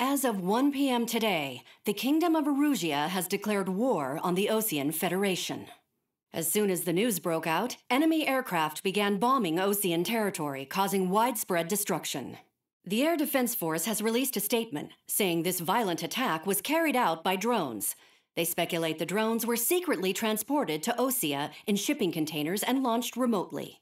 As of 1 p.m. today, the Kingdom of Erusia has declared war on the Osean Federation. As soon as the news broke out, enemy aircraft began bombing Osean territory, causing widespread destruction. The Air Defense Force has released a statement saying this violent attack was carried out by drones. They speculate the drones were secretly transported to Osea in shipping containers and launched remotely.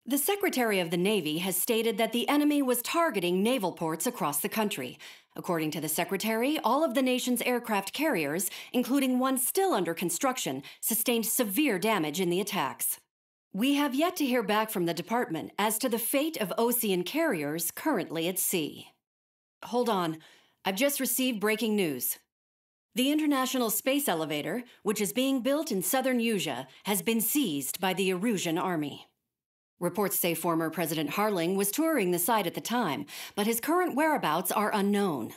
The Secretary of the Navy has stated that the enemy was targeting naval ports across the country. According to the Secretary, all of the nation's aircraft carriers, including one still under construction, sustained severe damage in the attacks. We have yet to hear back from the department as to the fate of Osean carriers currently at sea. Hold on, I've just received breaking news. The International Space Elevator, which is being built in southern Usea, has been seized by the Erusian army. Reports say former President Harling was touring the site at the time, but his current whereabouts are unknown.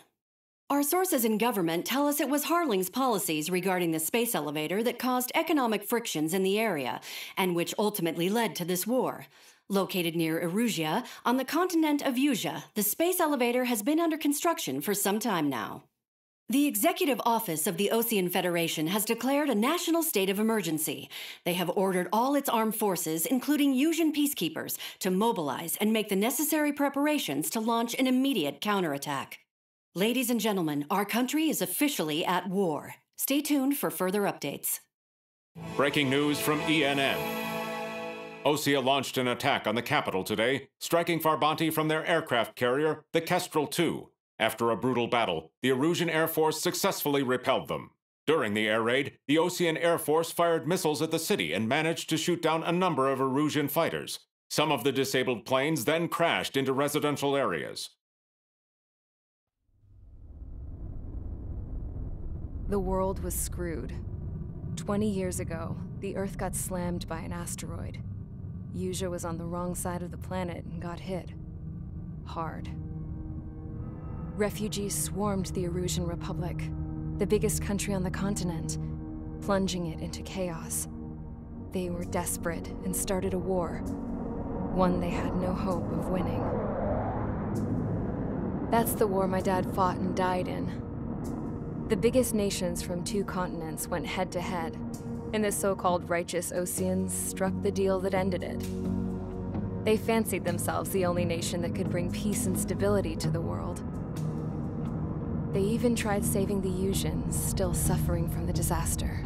Our sources in government tell us it was Harling's policies regarding the space elevator that caused economic frictions in the area, and which ultimately led to this war. Located near Erusia, on the continent of Usea, the space elevator has been under construction for some time now. The Executive Office of the Osean Federation has declared a national state of emergency. They have ordered all its armed forces, including Usian peacekeepers, to mobilize and make the necessary preparations to launch an immediate counterattack. Ladies and gentlemen, our country is officially at war. Stay tuned for further updates. Breaking news from ENN. Osea launched an attack on the capital today, striking Farbanti from their aircraft carrier, the Kestrel II. After a brutal battle, the Erusian Air Force successfully repelled them. During the air raid, the Osean Air Force fired missiles at the city and managed to shoot down a number of Erusian fighters. Some of the disabled planes then crashed into residential areas. The world was screwed. 20 years ago, the Earth got slammed by an asteroid. Usea was on the wrong side of the planet and got hit. Hard. Refugees swarmed the Erusian Republic, the biggest country on the continent, plunging it into chaos. They were desperate and started a war, one they had no hope of winning. That's the war my dad fought and died in. The biggest nations from 2 continents went head-to-head, and the so-called righteous Oseans struck the deal that ended it. They fancied themselves the only nation that could bring peace and stability to the world. They even tried saving the Usians, still suffering from the disaster.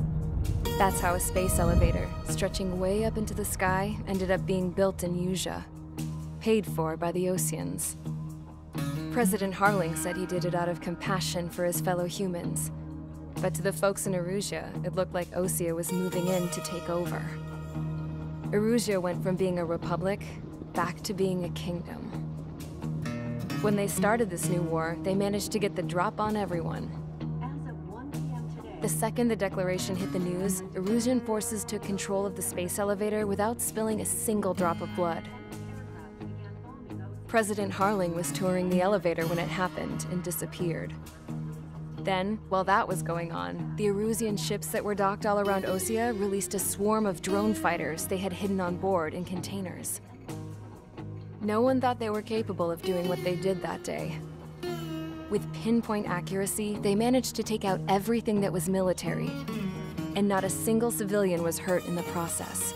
That's how a space elevator, stretching way up into the sky, ended up being built in Usea, paid for by the Oseans. President Harling said he did it out of compassion for his fellow humans. But to the folks in Erusia, it looked like Osea was moving in to take over. Erusia went from being a republic back to being a kingdom. When they started this new war, they managed to get the drop on everyone. As of 1 p.m. today, The second the declaration hit the news, Erusian forces took control of the space elevator without spilling a single drop of blood. President Harling was touring the elevator when it happened and disappeared. Then, while that was going on, the Erusian ships that were docked all around Osea released a swarm of drone fighters they had hidden on board in containers. No one thought they were capable of doing what they did that day. With pinpoint accuracy, they managed to take out everything that was military, and not a single civilian was hurt in the process.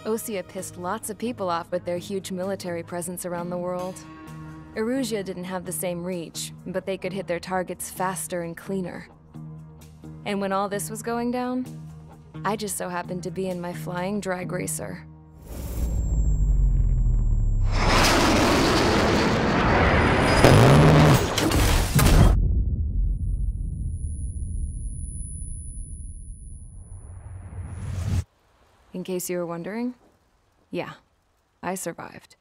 Osea pissed lots of people off with their huge military presence around the world. Erusia didn't have the same reach, but they could hit their targets faster and cleaner. And when all this was going down, I just so happened to be in my flying drag racer. In case you were wondering, yeah, I survived.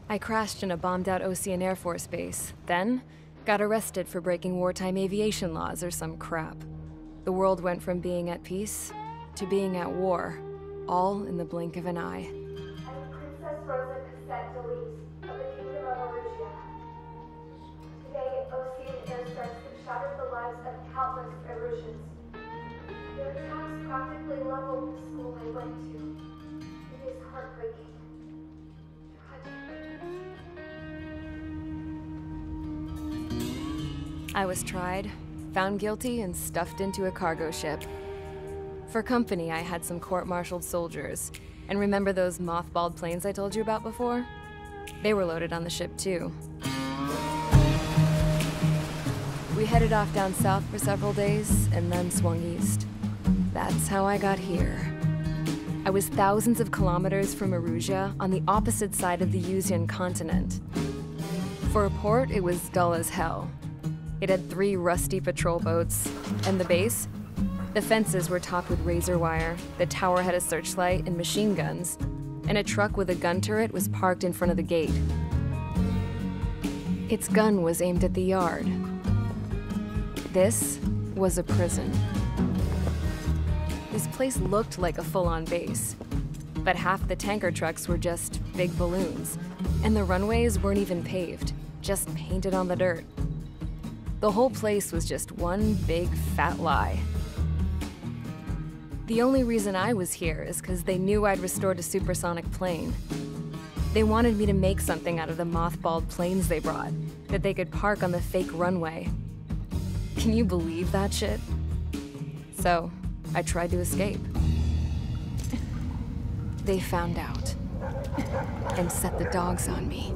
I crashed in a bombed-out Osean Air Force base, then got arrested for breaking wartime aviation laws or some crap. The world went from being at peace to being at war, all in the blink of an eye. I'm Princess Rosa Cassette Delise of the Kingdom of Erusia. Today, Osean airstrikes have shattered the lives of countless Erusians. Their attacks practically leveled the school I went to. It is heartbreaking. Tragic. I was tried, found guilty, and stuffed into a cargo ship. For company, I had some court-martialed soldiers. And remember those mothballed planes I told you about before? They were loaded on the ship too. We headed off down south for several days, and then swung east. That's how I got here. I was thousands of kilometers from Erusia, on the opposite side of the Yuzian continent. For a port, it was dull as hell. It had 3 rusty patrol boats, and the base? The fences were topped with razor wire, the tower had a searchlight and machine guns, and a truck with a gun turret was parked in front of the gate. Its gun was aimed at the yard. This was a prison. This place looked like a full-on base, but half the tanker trucks were just big balloons, and the runways weren't even paved, just painted on the dirt. The whole place was just one big fat lie. The only reason I was here is because they knew I'd restored a supersonic plane. They wanted me to make something out of the mothballed planes they brought, that they could park on the fake runway. Can you believe that shit? So, I tried to escape. They found out, and set the dogs on me.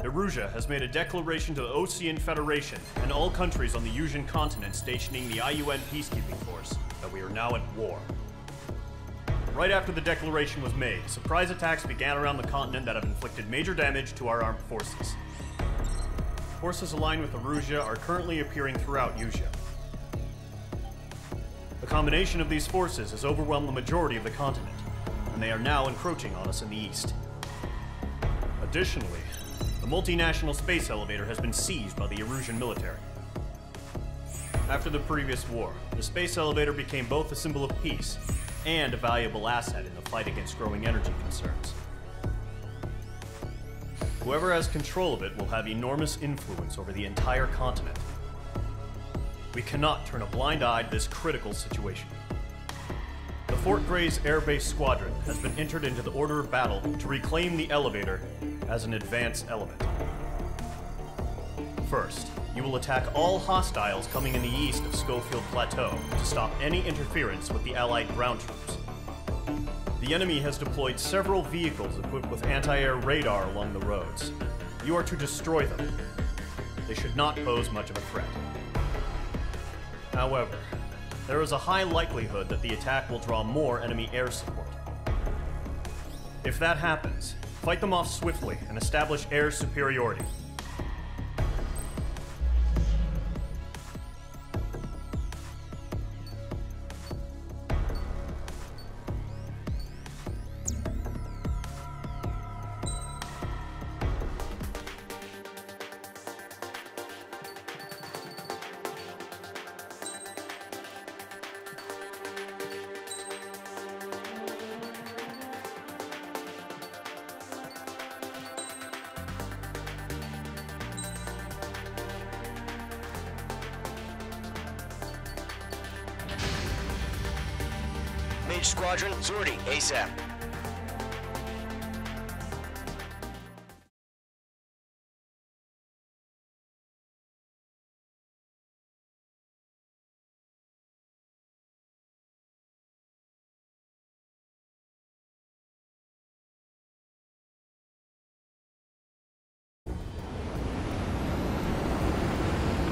Erusia has made a declaration to the Osean Federation and all countries on the Yuzian continent stationing the IUN peacekeeping force that we are now at war. Right after the declaration was made, surprise attacks began around the continent that have inflicted major damage to our armed forces. Forces aligned with Erusia are currently appearing throughout Yusia. The combination of these forces has overwhelmed the majority of the continent, and they are now encroaching on us in the east. Additionally, the multinational space elevator has been seized by the Erusian military. After the previous war, the space elevator became both a symbol of peace and a valuable asset in the fight against growing energy concerns. Whoever has control of it will have enormous influence over the entire continent. We cannot turn a blind eye to this critical situation. The Fort Grays Air Base Squadron has been entered into the order of battle to reclaim the elevator as an advance element. First, you will attack all hostiles coming in the east of Schofield Plateau to stop any interference with the Allied ground troops. The enemy has deployed several vehicles equipped with anti-air radar along the roads. You are to destroy them. They should not pose much of a threat. However, there is a high likelihood that the attack will draw more enemy air support. If that happens, fight them off swiftly and establish air superiority. Mage Squadron, Zordi, ASAP.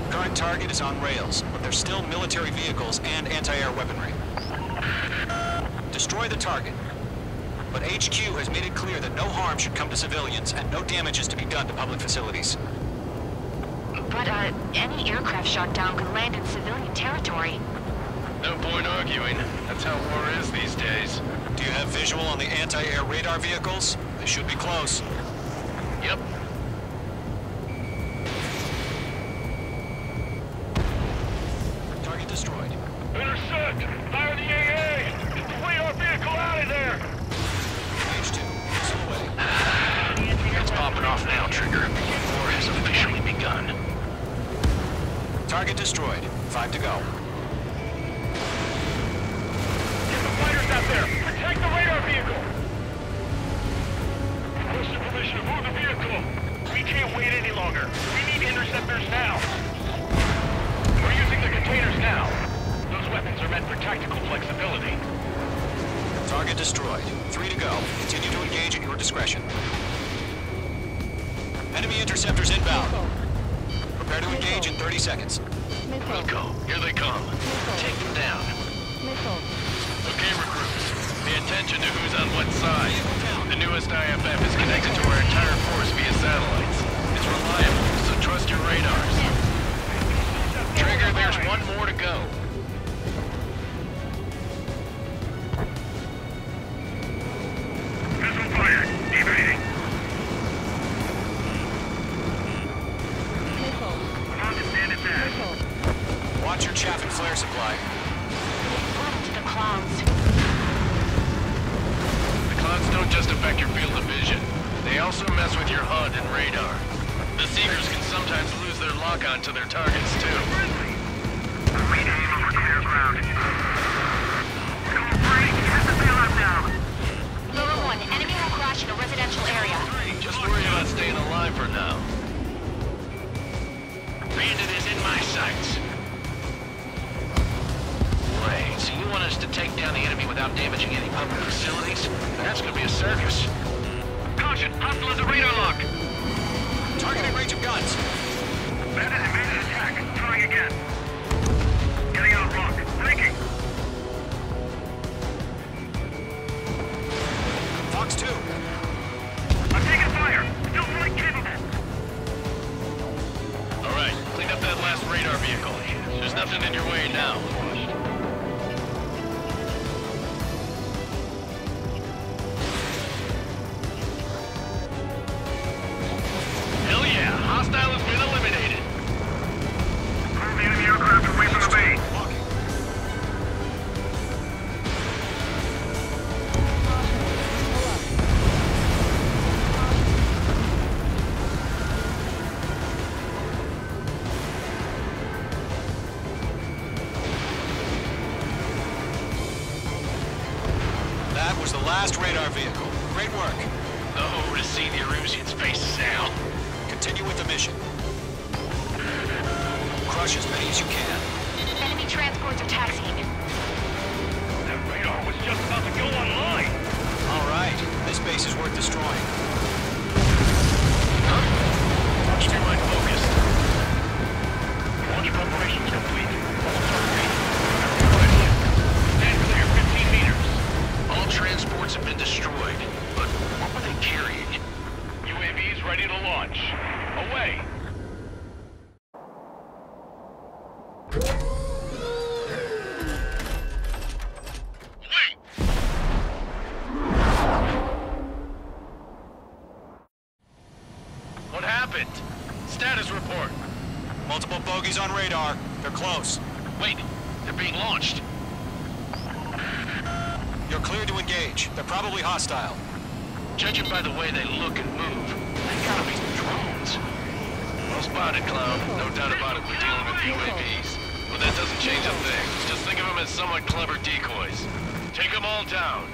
Current target is on rails, but there's still military vehicles and anti-air weaponry. Destroy the target. But HQ has made it clear that no harm should come to civilians and no damage is to be done to public facilities. But, any aircraft shot down could land in civilian territory. No point arguing. That's how war is these days. Do you have visual on the anti-air radar vehicles? They should be close. Yep. Target destroyed. Intercept! Fire the AA! Flee our vehicle out of there! H2, missile away. off now, Trigger. War has officially begun. Target destroyed. 5 to go. Get the fighters out there! Protect the radar vehicle! Requesting permission to move the vehicle. We can't wait any longer. We need interceptors now. We're using the containers now. Those weapons are meant for tactical flexibility. Target destroyed. 3 to go. Continue to engage at your discretion. Enemy interceptors inbound. Prepare to engage in 30 seconds. Wilco, here they come. Take them down. Okay, recruits. Pay attention to who's on what side. The newest IFF is connected to our entire force via satellites. It's reliable, so trust your radars. Trigger, there's one more to go. Missile fired. Evading. On to stand it back. Watch your chaff and flare supply. Move to the clouds. The clouds don't just affect your field of vision. They also mess with your HUD and radar. The Seekers can sometimes lose their lock-on to their targets, too. Readying over clear ground. Get the bailout down. Nova 1, enemy will crash in a residential area. Just worry about staying alive for now. Bandit is in my sights. Right, so you want us to take down the enemy without damaging any public facilities? That's gonna be a circus. Caution, hostile at the radar lock. Targeting range of guns. Bandit evaded attack. Trying again. Getting out rock. Breaking. Fox 2. I'm taking fire. Still flight capable. All right, clean up that last radar vehicle. There's nothing in your way now. Hell yeah, hostile has been eliminated. Move the enemy aircraft away from the base. That was the last radar vehicle. Great work. Oh, to see the Erusians' faces now. Continue with the mission. Crush as many as you can. Enemy transports are taxiing. That radar was just about to go online. All right. This base is worth destroying. Keep your mind focused. Launch preparations complete. Stand clear, 15 meters. All transports have been destroyed, but what were they carrying? UAVs ready to launch. Away. Wait! What happened? Status report. Multiple bogies on radar. They're close. Wait, they're being launched. You're cleared to engage. They're probably hostile. Judging by the way they look and move, they gotta be drones. Well spotted, Clown. No doubt about it, we're dealing with UAVs. But that doesn't change a thing. Just think of them as somewhat clever decoys. Take them all down.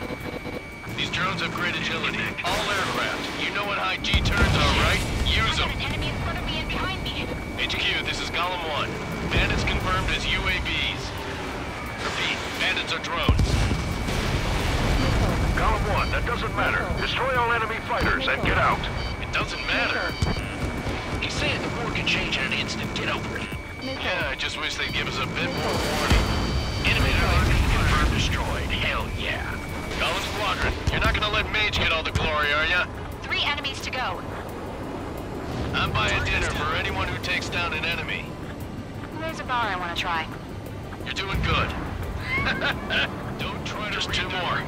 These drones have great agility. All aircraft. You know what high G turns are, right? Use them. An enemy in front of me and behind me. HQ, this is Golem 1. Bandits confirmed as UAVs. Repeat, bandits are drones. Golem 1, that doesn't matter. Destroy all enemy fighters and get out. It doesn't matter. He's saying the war can change in an instant. Get over it. Yeah, I just wish they'd give us a bit more warning. Enemy target confirmed destroyed. Hell yeah. Golem Squadron, you're not gonna let Mage get all the glory, are ya? 3 enemies to go. I'm buying dinner for anyone who takes down an enemy. There's a bar I want to try. You're doing good. Don't try to just 2 more.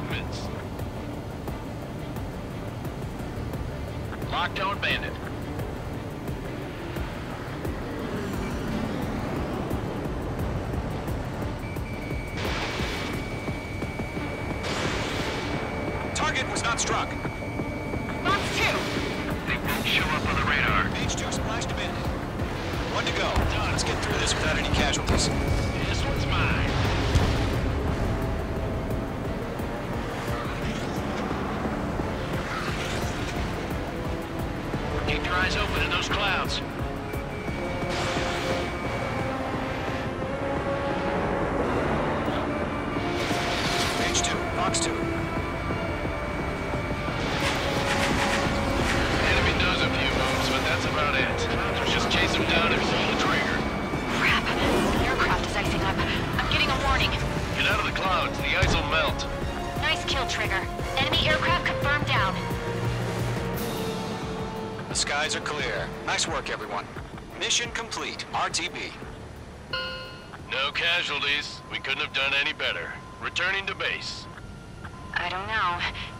Lockdown bandit. Target was not struck. Fox 2. They won't show up on your eyes open in those clouds. H2, Fox 2. Enemy does a few moves, but that's about it. Just chase him down and pull the trigger. Crap. The aircraft is icing up. I'm getting a warning. Get out of the clouds. The ice will melt. Nice kill, Trigger. Enemy aircraft confirmed down. The skies are clear. Nice work, everyone. Mission complete. RTB. No casualties. We couldn't have done any better. Returning to base. I don't know.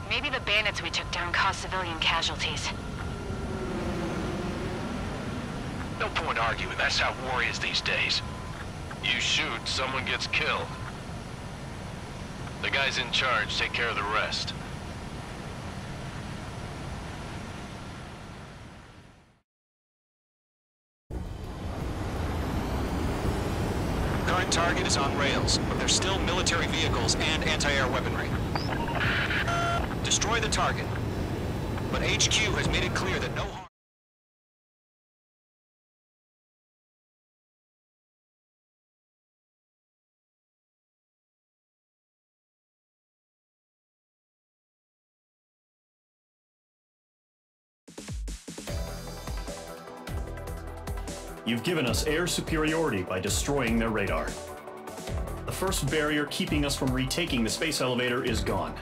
Maybe the bandits we took down caused civilian casualties. No point arguing. That's how war is these days. You shoot, someone gets killed. The guys in charge take care of the rest. Current target is on rails, but there's still military vehicles and anti-air weaponry. Destroy the target. But HQ has made it clear that no harm... You've given us air superiority by destroying their radar. The first barrier keeping us from retaking the space elevator is gone.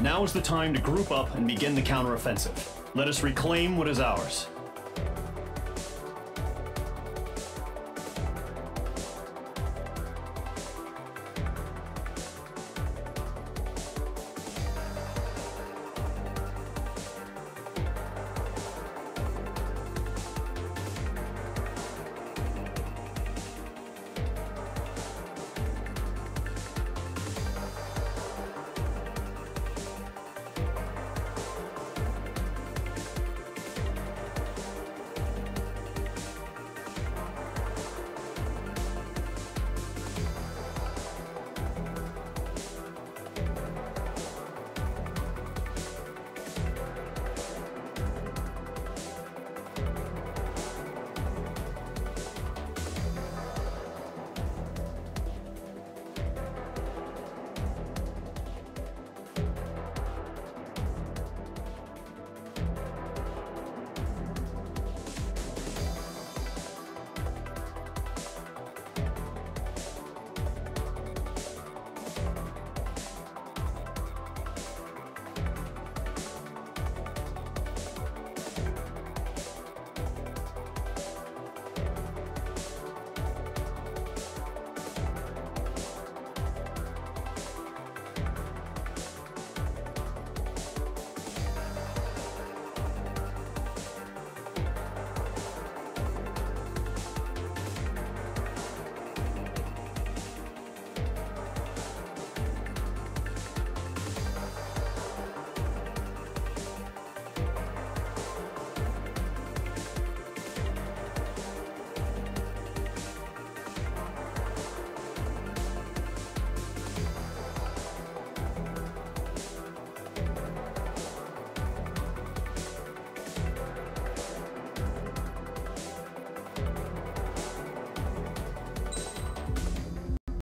Now is the time to group up and begin the counteroffensive. Let us reclaim what is ours.